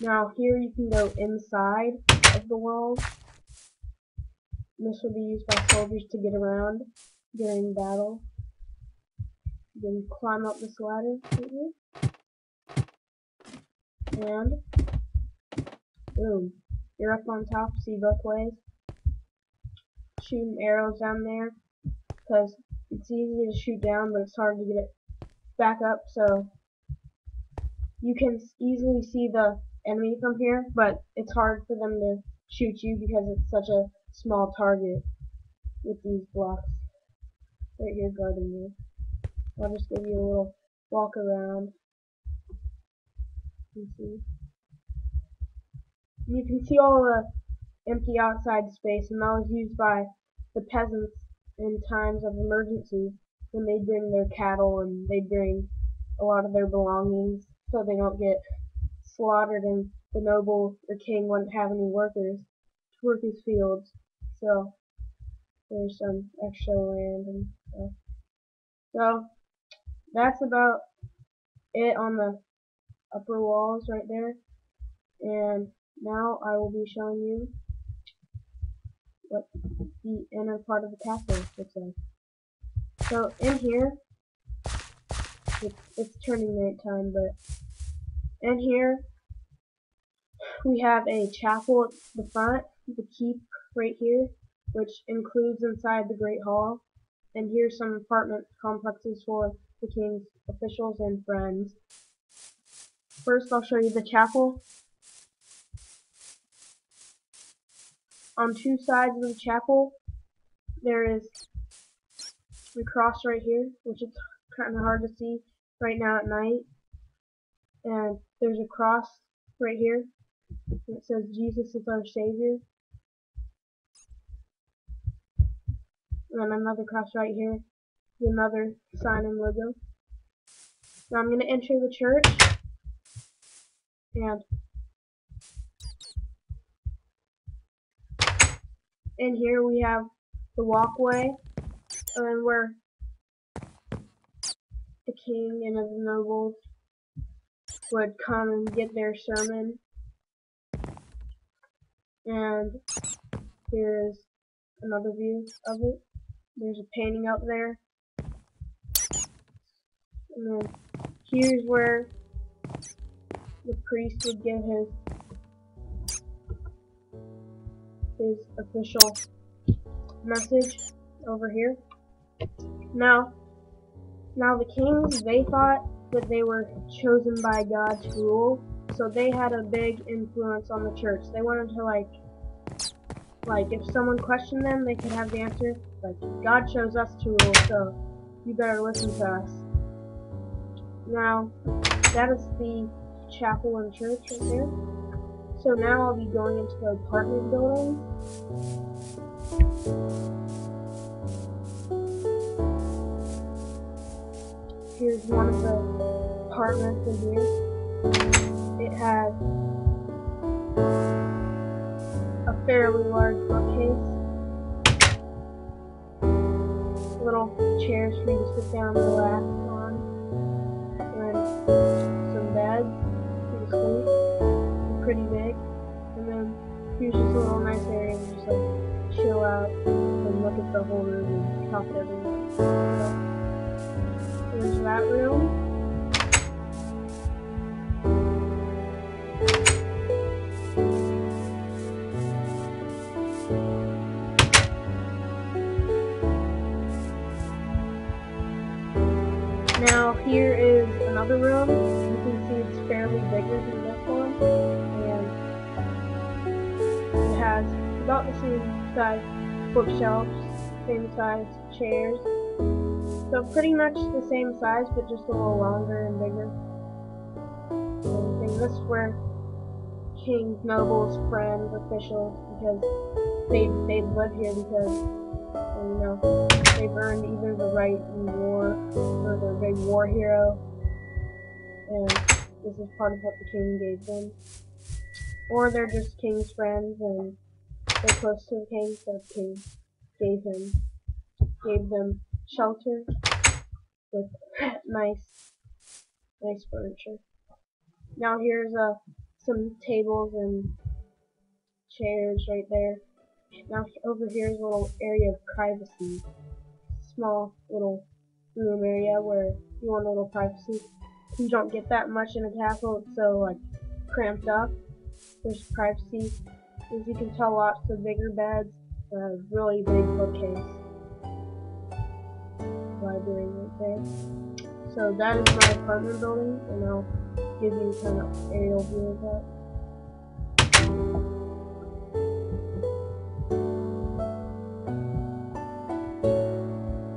Now here you can go inside of the walls. This will be used by soldiers to get around during battle. You can climb up this ladder right here, and boom, you're up on top. See both ways. Shooting arrows down there because it's easy to shoot down, but it's hard to get it back up. So you can easily see the enemy from here, but it's hard for them to shoot you because it's such a small target with these blocks right here guarding you. I'll just give you a little walk around. You can see all the empty outside space, and that was used by the peasants in times of emergency when they bring their cattle and they bring a lot of their belongings so they don't get slaughtered and the noble or king wouldn't have any workers to work his fields. So there's some extra land and stuff. So that's about it on the upper walls right there. And now I will be showing you what the inner part of the castle looks like. So in here, it's turning nighttime, but in here we have a chapel at the front, the keep right here, which includes inside the Great Hall, and here's some apartment complexes for the king's officials and friends. First, I'll show you the chapel. On two sides of the chapel, there is the cross right here, which is kind of hard to see right now at night. And there's a cross right here. It says Jesus is our Savior. And then another cross right here. Another sign and logo. Now I'm going to enter the church. And in here we have the walkway. And where the king and his nobles would come and get their sermon. And here's another view of it. There's a painting up there. And then here's where the priest would give his official message over here. Now the kings, they thought that they were chosen by God to rule, so they had a big influence on the church. They wanted to like if someone questioned them, they could have the answer like, God chose us to rule, so you better listen to us. Now that is the chapel and church right there. So now I'll be going into the apartment building. Here's one of the apartments in here. It has a fairly large bookcase, little chairs for you to sit down and relax on, and some beds for you to sleep. They're pretty big. And then here's just a little nice area to just like chill out and look at the whole room and talk to everyone. So, there's that room. Now here is another room. You can see it's fairly bigger than this one, and it has about the same size bookshelves, same size chairs. So pretty much the same size, but just a little longer and bigger. And this is where kings, nobles, friends, officials, because they live here because they've earned either the right in war or they're a big war hero, and this is part of what the king gave them. Or they're just king's friends and they're close to the king, so the king gave them shelter with nice furniture. Now here's a some tables and chairs right there. Now over here is a little area of privacy. Small little room area where you want a little privacy. You don't get that much in a castle, it's so like cramped up. There's privacy. As you can tell, lots of bigger beds, a really big bookcase, library right there. So that is my apartment building, and I'll give you kind of aerial view of that.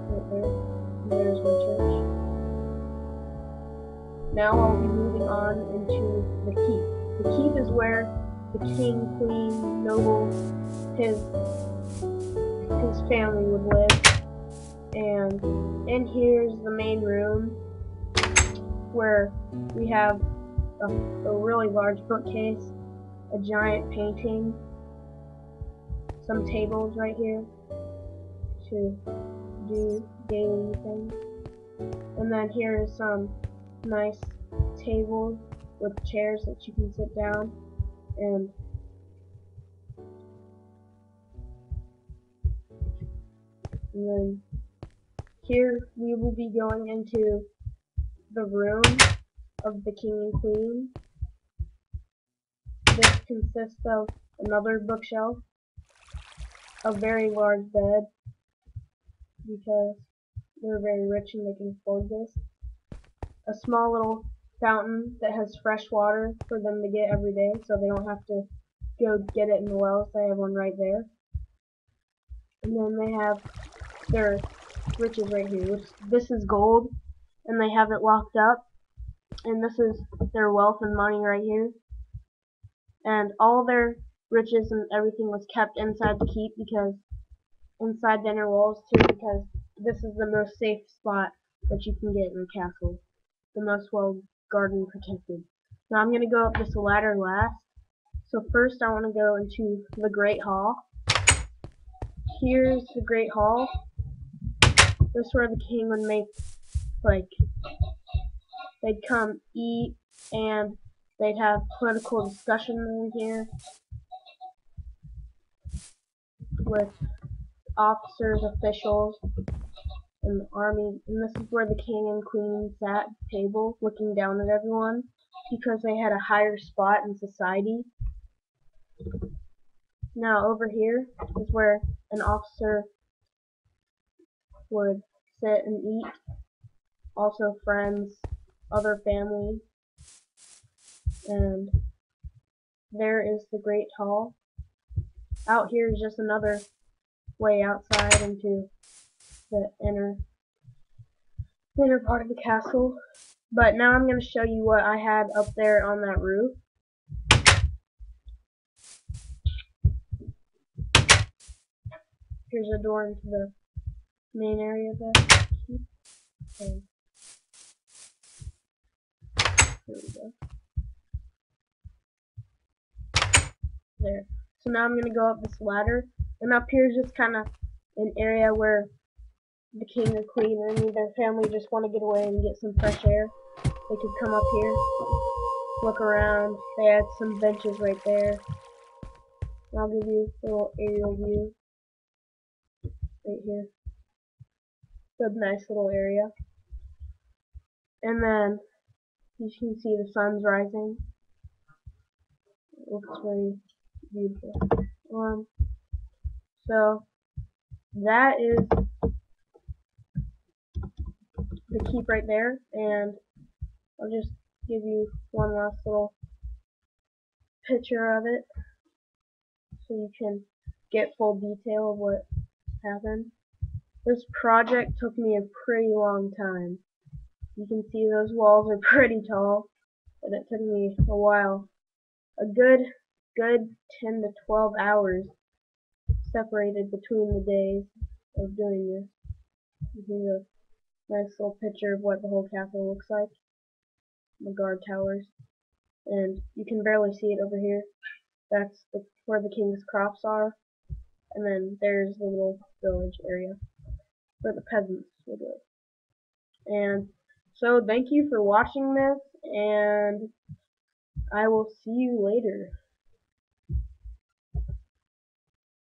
Right there. There's my church. Now I'll be moving on into the keep. The keep is where the king, queen, nobles, his family would live. And in here is the main room where we have a really large bookcase, a giant painting, some tables right here to do daily things. And then here is some nice tables with chairs that you can sit down, and then here we will be going into the room of the king and queen. This consists of another bookshelf, a very large bed, because they're very rich and they can afford this, a small little fountain that has fresh water for them to get every day, so they don't have to go get it in the wells. They have one right there. And then they have their riches right here, which this is gold, and they have it locked up. And this is their wealth and money right here. And all their riches and everything was kept inside the keep, because inside the inner walls too, because this is the most safe spot that you can get in the castle. The most well guarded and protected. Now I'm going to go up this ladder last. So first I want to go into the Great Hall. Here's the Great Hall. This is where the king would make, like, they'd come eat, and they'd have political discussions in here with officers, officials, and the army. And this is where the king and queen sat at the table looking down at everyone, because they had a higher spot in society. Now over here is where an officer would sit and eat, also friends, other family, and there is the Great Hall. Out here is just another way outside into the inner part of the castle. But now I'm going to show you what I had up there on that roof. Here's a door into the main area of that keep. Okay. There we go. There. So now I'm going to go up this ladder, and up here is just kind of an area where the king or queen or any of their family just want to get away and get some fresh air. They could come up here, look around. They had some benches right there. I'll give you a little aerial view right here. Good, nice little area. And then you can see the sun's rising. It looks very beautiful. So that is the keep right there, and I'll just give you one last little picture of it so you can get full detail of what happened. This project took me a pretty long time. You can see those walls are pretty tall, but it took me a while. A good 10 to 12 hours separated between the days of doing this. Here's a nice little picture of what the whole castle looks like. The guard towers. And you can barely see it over here. That's where the king's crops are. And then there's the little village area where the peasants would live. And so thank you for watching this, and I will see you later.